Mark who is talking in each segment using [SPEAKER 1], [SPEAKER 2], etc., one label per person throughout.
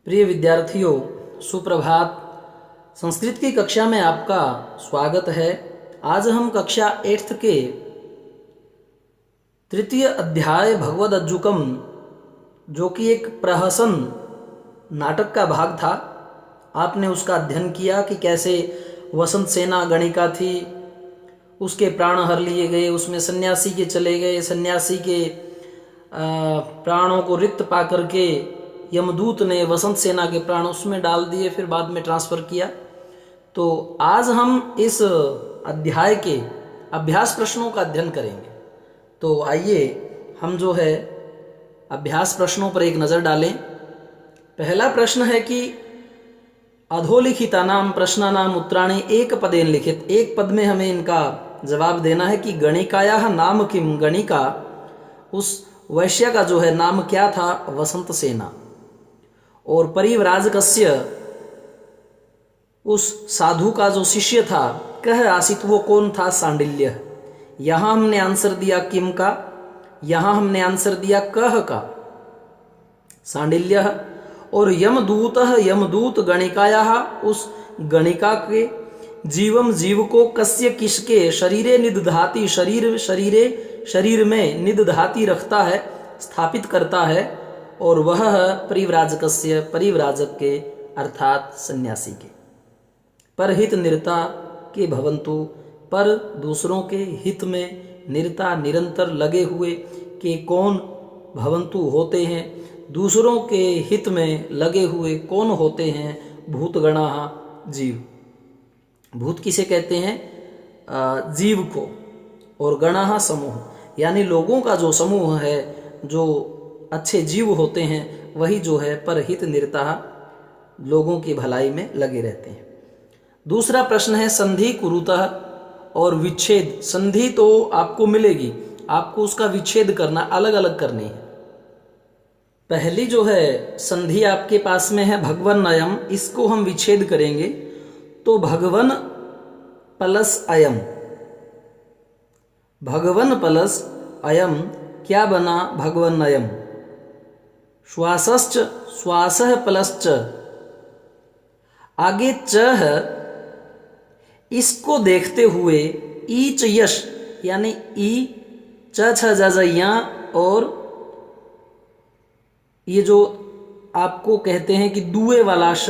[SPEAKER 1] प्रिय विद्यार्थियों, सुप्रभात। संस्कृत की कक्षा में आपका स्वागत है। आज हम कक्षा 8th के तृतीय अध्याय भगवद अज्जुकम, जो कि एक प्रहसन नाटक का भाग था, आपने उसका अध्ययन किया कि कैसे वसंत सेना गणिका थी, उसके प्राण हर लिए गए, उसमें सन्यासी के चले गए, सन्यासी के प्राणों को रिक्त पा करके यमदूत ने वसंत सेना के प्राण उसमें डाल दिए, फिर बाद में ट्रांसफ़र किया। तो आज हम इस अध्याय के अभ्यास प्रश्नों का अध्ययन करेंगे। तो आइए हम जो है अभ्यास प्रश्नों पर एक नज़र डालें। पहला प्रश्न है कि अधोलिखितानां प्रश्नानां उत्तराणि एक पदेन लिखित। एक पद में हमें इनका जवाब देना है कि गणिकायाः नाम किम। गणिका, उस वैश्य का जो है नाम क्या था? वसंत सेना। और परिव्राजकस्य, उस साधु का जो शिष्य था, कह आसित, वो कौन था? सांडिल्य। यहाँ हमने आंसर दिया किम का, यहाँ हमने आंसर दिया कह का, सांडिल्य। और यमदूत, यमदूत गणिकायाः, उस गणिका के जीवम, जीव को, कस्य किसके, शरीरे निदधाति, शरीर में निदधाति रखता है, स्थापित करता है। और वह परिव्राजकस्य, परिव्राजक के अर्थात सन्यासी के। परहित निरता के भवन्तु, पर दूसरों के हित में, निरता निरंतर लगे हुए के कौन भवन्तु होते हैं, दूसरों के हित में लगे हुए कौन होते हैं? भूतगणाः, जीव। भूत किसे कहते हैं? जीव को। और गणाः, समूह, यानी लोगों का जो समूह है, जो अच्छे जीव होते हैं, वही जो है परहित निरता, लोगों की भलाई में लगे रहते हैं। दूसरा प्रश्न है संधि कुरुतः और विच्छेद। संधि तो आपको मिलेगी, आपको उसका विच्छेद करना, अलग अलग करनी है। पहली जो है संधि आपके पास में है भगवन अयम, इसको हम विच्छेद करेंगे तो भगवन प्लस अयम, भगवन प्लस अयम क्या बना? भगवन अयम। श्वासश्च, श्वासः प्लस च, आगे च है, इसको देखते हुए ईच यश, यानी ई च छ जया, और ये जो आपको कहते हैं कि दुए वाला श,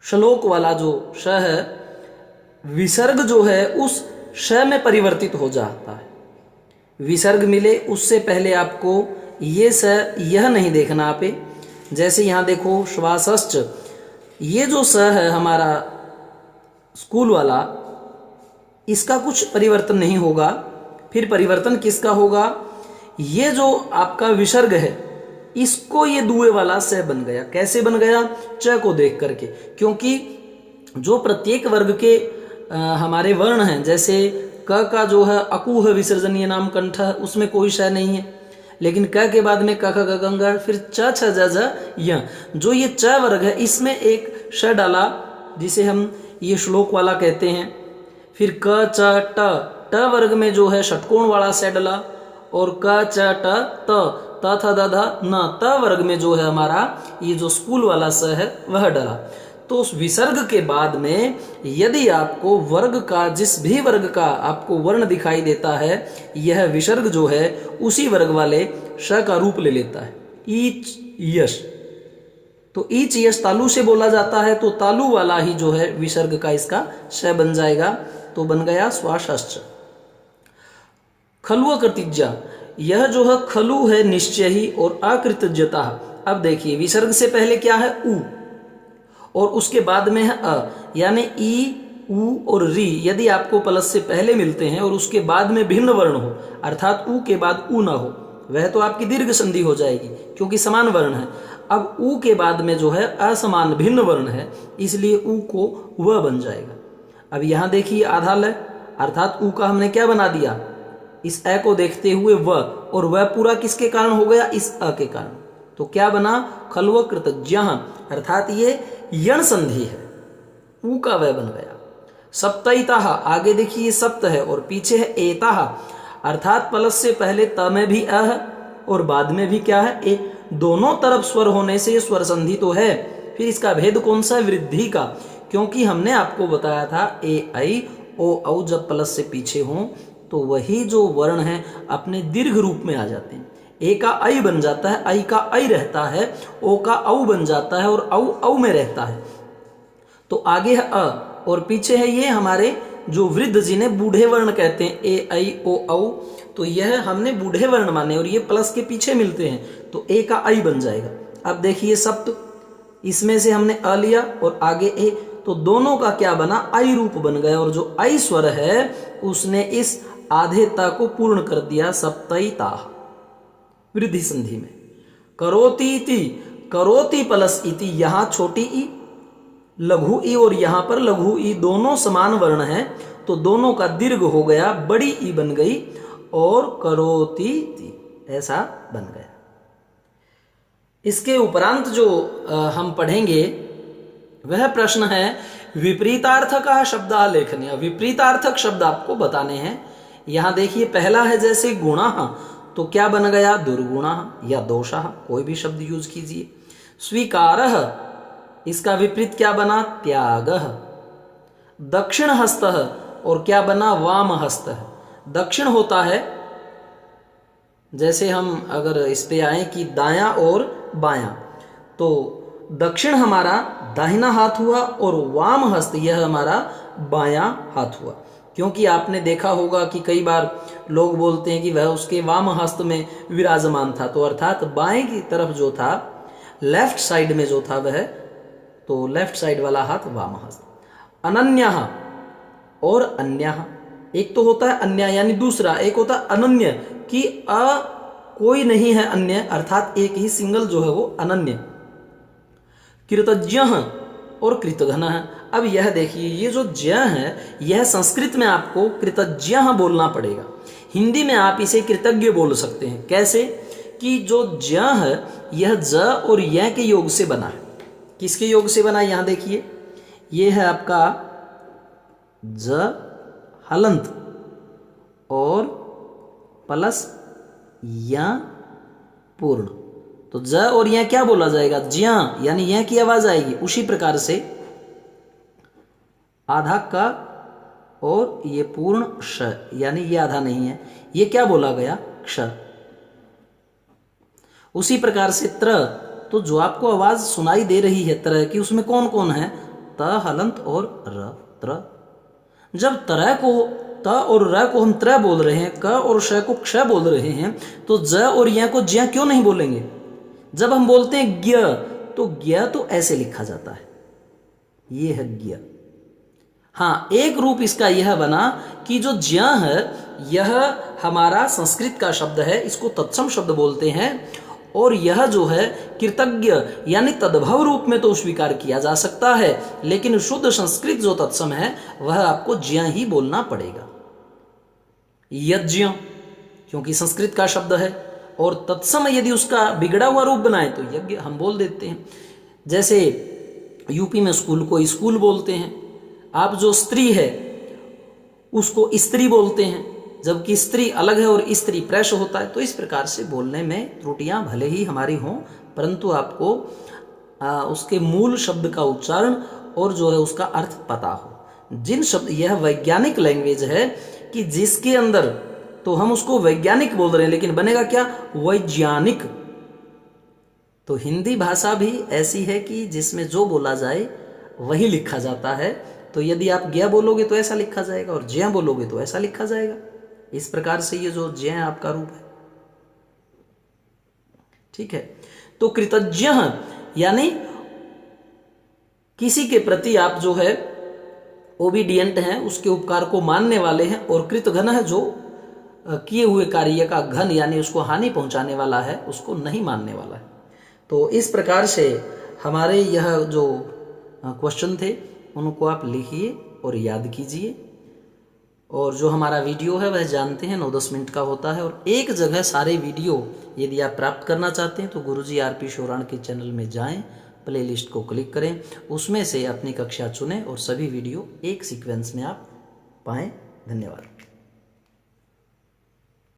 [SPEAKER 1] श्लोक वाला जो श है, विसर्ग जो है उस श में परिवर्तित हो जाता है। विसर्ग मिले उससे पहले आपको ये स, यह नहीं देखना आप। जैसे यहाँ देखो श्वासश्च, ये जो स है हमारा स्कूल वाला, इसका कुछ परिवर्तन नहीं होगा। फिर परिवर्तन किसका होगा? ये जो आपका विसर्ग है, इसको ये दुए वाला स बन गया। कैसे बन गया? च को देख करके। क्योंकि जो प्रत्येक वर्ग के हमारे वर्ण हैं, जैसे क का जो है अकुह विसर्जनीय नाम कंठ, उसमें कोई श नहीं है, लेकिन क के बाद में क ख ग गंगा, फिर च छ ज ज य, जो ये च वर्ग है, इसमें एक श डाला, जिसे हम ये श्लोक वाला कहते हैं। फिर क च ट, ट वर्ग में जो है षटकोण वाला स डाला, और क च ट त, थ द ध न, त वर्ग में जो है हमारा ये जो स्कूल वाला स है वह डाला। तो उस विसर्ग के बाद में यदि आपको वर्ग का, जिस भी वर्ग का आपको वर्ण दिखाई देता है, यह विसर्ग जो है उसी वर्ग वाले श का रूप ले लेता है। ईच यश, तो ईच यश तालु से बोला जाता है, तो तालु वाला ही जो है विसर्ग का इसका श बन जाएगा। तो बन गया श्वासश्च। खलु कृतिज्ञा, यह जो है खलु है निश्चय ही, और अकृतज्ञता। अब देखिए विसर्ग से पहले क्या है? उ, और उसके बाद में है अ, यानी ई, उ और री यदि आपको प्लस से पहले मिलते हैं और उसके बाद में भिन्न वर्ण हो, अर्थात उ के बाद उ ना हो, वह तो आपकी दीर्घ संधि हो जाएगी क्योंकि समान वर्ण है। अब उ के बाद में जो है असमान भिन्न वर्ण है, इसलिए उ को व बन जाएगा। अब यहाँ देखिए आधा ल, अर्थात उ का हमने क्या बना दिया? इस अ को देखते हुए व, और वह पूरा किसके कारण हो गया? इस अ के कारण। तो क्या बना? खल्व कृतज्ञ, अर्थात ये यण संधि है, ऊ का वह बन गया। सप्तईताः, आगे देखिए सप्त है और पीछे है एताः, अर्थात प्लस से पहले त में भी अ है और बाद में भी क्या है ए, दोनों तरफ स्वर होने से ये स्वर संधि तो है। फिर इसका भेद कौन सा है? वृद्धि का, क्योंकि हमने आपको बताया था ए आई ओ औ जब प्लस से पीछे हों तो वही जो वर्ण है अपने दीर्घ रूप में आ जाते हैं। ए का आई बन जाता है, आई का आई रहता है, ओ का औ बन जाता है और औ औ में रहता है। तो आगे है अ और पीछे है ये हमारे जो वृद्ध जिन्हें बूढ़े वर्ण कहते हैं, ए आई ओ औ। तो यह हमने बूढ़े वर्ण माने और ये प्लस के पीछे मिलते हैं, तो ए का आई बन जाएगा। अब देखिए सप्त, इसमें से हमने अ लिया और आगे ए, तो दोनों का क्या बना? आई रूप बन गया, और जो आई स्वर है उसने इस आधे ता को पूर्ण कर दिया, सप्तईता वृद्धि संधि में। करोती इति, करोती प्लस इति, यहां छोटी ई लघु ई और यहां पर लघु ई दोनों समान वर्ण है, तो दोनों का दीर्घ हो गया, बड़ी ई बन गई और करोती ती ऐसा बन गया। इसके उपरांत जो हम पढ़ेंगे वह प्रश्न है विपरीतार्थक शब्दालेखनीय। विपरीतार्थक शब्द आपको बताने हैं। यहां देखिए पहला है जैसे गुणा, तो क्या बन गया? दुर्गुणा या दोषः, कोई भी शब्द यूज कीजिए। स्वीकारः, इसका विपरीत क्या बना? त्यागः। दक्षिण हस्तः, और क्या बना? वाम हस्तः। दक्षिण होता है, जैसे हम अगर इस पे आए कि दायां और बायां, तो दक्षिण हमारा दाहिना हाथ हुआ और वाम हस्त यह हमारा बायां हाथ हुआ। क्योंकि आपने देखा होगा कि कई बार लोग बोलते हैं कि वह उसके वाम हस्त में विराजमान था, तो अर्थात बाएं की तरफ जो था, लेफ्ट साइड में जो था वह, तो लेफ्ट साइड वाला हाथ वाम हस्त। अनन्यः और अन्यः, एक तो होता है अन्य यानी दूसरा, एक होता है अनन्य कि कोई नहीं है अन्य, अर्थात एक ही सिंगल जो है वो अनन्य। कृतज्ञः और कृतघ्नः। अब यह देखिए, ये जो ज्ञ है यह संस्कृत में आपको कृतज्ञः बोलना पड़ेगा। हिंदी में आप इसे कृतज्ञ बोल सकते हैं। कैसे? कि जो ज्ञ है यह ज और य के योग से बना है। किसके योग से बना? यहां देखिए, ये है आपका ज हलंत और प्लस या पूर्ण, तो ज और यह क्या बोला जाएगा? ज्या, यानी यह की आवाज आएगी। उसी प्रकार से आधा का और ये पूर्ण श, यानी ये आधा नहीं है, ये क्या बोला गया? क्ष। उसी प्रकार से त्र, तो जो आपको आवाज सुनाई दे रही है त्र की, उसमें कौन कौन है? त हलंत और र, त्र। जब त्र को, त और र को हम त्र बोल रहे हैं, क और श को क्ष बोल रहे हैं, तो ज और य को ज्या क्यों नहीं बोलेंगे? जब हम बोलते हैं ज्ञ, तो ज्ञ तो ऐसे लिखा जाता है, ये है ज्ञ। हाँ, एक रूप इसका यह बना कि जो ज्ञ है यह हमारा संस्कृत का शब्द है, इसको तत्सम शब्द बोलते हैं, और यह जो है कृतज्ञ यानी तद्भव रूप में तो स्वीकार किया जा सकता है, लेकिन शुद्ध संस्कृत जो तत्सम है वह आपको ज्ञ ही बोलना पड़ेगा। यज्ञ क्योंकि संस्कृत का शब्द है, और तत्सम यदि उसका बिगड़ा हुआ रूप बनाए तो यज्ञ हम बोल देते हैं। जैसे यूपी में स्कूल को स्कूल बोलते हैं, आप जो स्त्री है उसको स्त्री बोलते हैं, जबकि स्त्री अलग है और स्त्री प्रेस होता है। तो इस प्रकार से बोलने में त्रुटियां भले ही हमारी हों, परंतु आपको उसके मूल शब्द का उच्चारण और जो है उसका अर्थ पता हो। जिन शब्द, यह वैज्ञानिक लैंग्वेज है कि जिसके अंदर, तो हम उसको वैज्ञानिक बोल रहे हैं, लेकिन बनेगा क्या? वैज्ञानिक। तो हिंदी भाषा भी ऐसी है कि जिसमें जो बोला जाए वही लिखा जाता है। तो यदि आप ज्ञ बोलोगे तो ऐसा लिखा जाएगा और ज्ञ बोलोगे तो ऐसा लिखा जाएगा। इस प्रकार से ये जो ज्ञ आपका रूप है, ठीक है। तो कृतज्ञ यानी किसी के प्रति आप जो है ओबीडियंट हैं, उसके उपकार को मानने वाले हैं, और कृतघ्न है जो किए हुए कार्य का घन यानी उसको हानि पहुंचाने वाला है, उसको नहीं मानने वाला है। तो इस प्रकार से हमारे यह जो क्वेश्चन थे उनको आप लिखिए और याद कीजिए। और जो हमारा वीडियो है वह जानते हैं 9-10 मिनट का होता है, और एक जगह सारे वीडियो यदि आप प्राप्त करना चाहते हैं तो गुरुजी आरपी शोराण के चैनल में जाएं, प्लेलिस्ट को क्लिक करें, उसमें से अपनी कक्षा चुनें और सभी वीडियो एक सीक्वेंस में आप पाएं। धन्यवाद।